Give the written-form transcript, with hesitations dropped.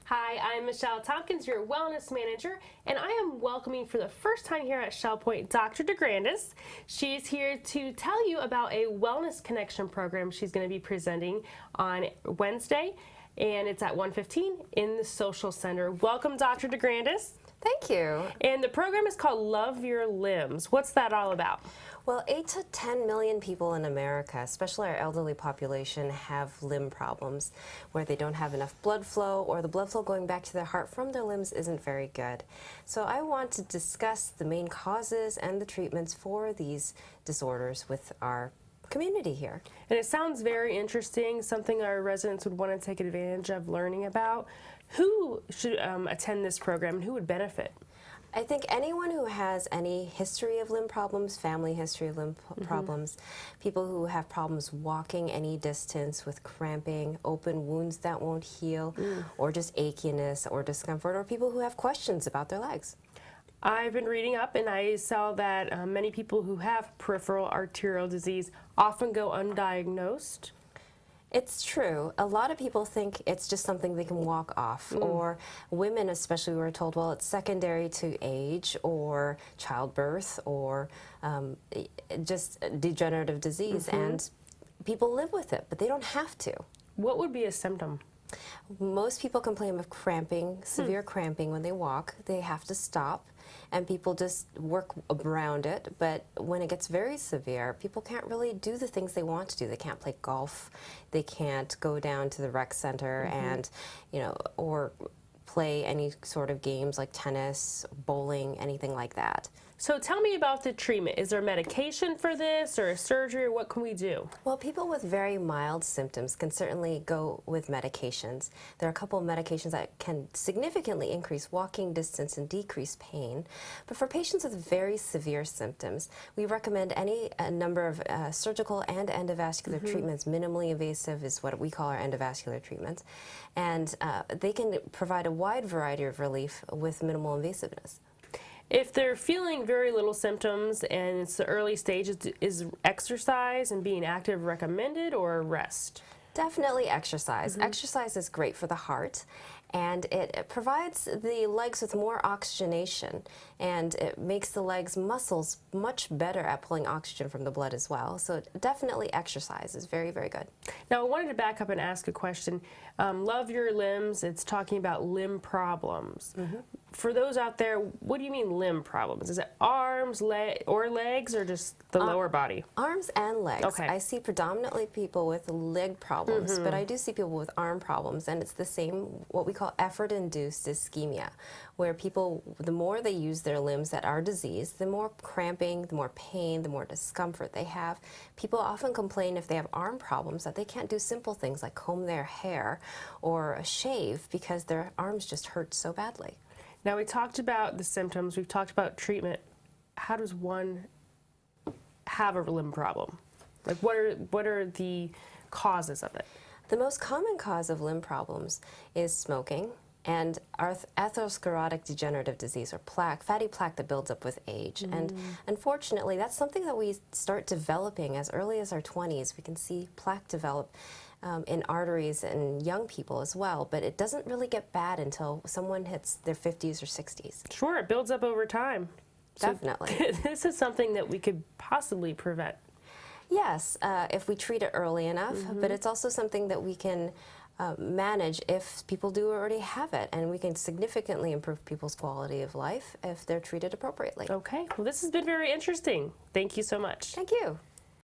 Hi, I'm Michelle Tompkins, your wellness manager, and I am welcoming for the first time here at Shell Point Dr. DeGrandis. She's here to tell you about a Wellness Connection program she's going to be presenting on Wednesday, and it's at 1:15 in the Social Center. Welcome, Dr. DeGrandis. Thank you. And the program is called Love Your Limbs. What's that all about? Well, 8 to 10 million people in America, especially our elderly population, have limb problems where they don't have enough blood flow, or the blood flow going back to their heart from their limbs isn't very good. So I want to discuss the main causes and the treatments for these disorders with our community here. And it sounds very interesting, something our residents would want to take advantage of learning about. Who should attend this program and who would benefit? I think anyone who has any history of limb problems, family history of limb problems, people who have problems walking any distance with cramping, open wounds that won't heal, or just achiness or discomfort, or people who have questions about their legs. I've been reading up and I saw that many people who have peripheral arterial disease often go undiagnosed. It's true. A lot of people think it's just something they can walk off, or women especially who are told, well, it's secondary to age or childbirth or just degenerative disease, and people live with it, but they don't have to. What would be a symptom? Most people complain of cramping, severe cramping when they walk. They have to stop, and people just work around it. But when it gets very severe, people can't really do the things they want to do. They can't play golf. They can't go down to the rec center and, or play any sort of games like tennis, bowling, anything like that. So tell me about the treatment. Is there medication for this or a surgery, or what can we do? Well, people with very mild symptoms can certainly go with medications. There are a couple of medications that can significantly increase walking distance and decrease pain. But for patients with very severe symptoms, we recommend a number of surgical and endovascular treatments. Minimally invasive is what we call our endovascular treatments. And they can provide a wide variety of relief with minimal invasiveness. If they're feeling very little symptoms and it's the early stages, is exercise and being active recommended, or rest? Definitely exercise. Exercise is great for the heart, and it provides the legs with more oxygenation, and it makes the legs muscles much better at pulling oxygen from the blood as well. So definitely exercise is very, very good. Now, I wanted to back up and ask a question. Love Your Limbs, it's talking about limb problems. For those out there, what do you mean limb problems? Is it arms, legs, or just the lower body? Arms and legs. Okay. I see predominantly people with leg problems, but I do see people with arm problems, and it's the same, what we call effort-induced ischemia, where people, the more they use their limbs that are diseased, the more cramping, the more pain, the more discomfort they have. People often complain if they have arm problems that they can't do simple things like comb their hair or shave because their arms just hurt so badly. Now, we talked about the symptoms, we've talked about treatment. How does one have a limb problem? Like, what are the causes of it? The most common cause of limb problems is smoking and atherosclerotic degenerative disease, or plaque, fatty plaque that builds up with age. And unfortunately, that's something that we start developing as early as our 20s. We can see plaque develop in arteries in young people as well, but it doesn't really get bad until someone hits their 50s or 60s. Sure, it builds up over time. Definitely. So this is something that we could possibly prevent. Yes, if we treat it early enough, but it's also something that we can manage if people do already have it, and we can significantly improve people's quality of life if they're treated appropriately. Okay, well, this has been very interesting. Thank you so much. Thank you.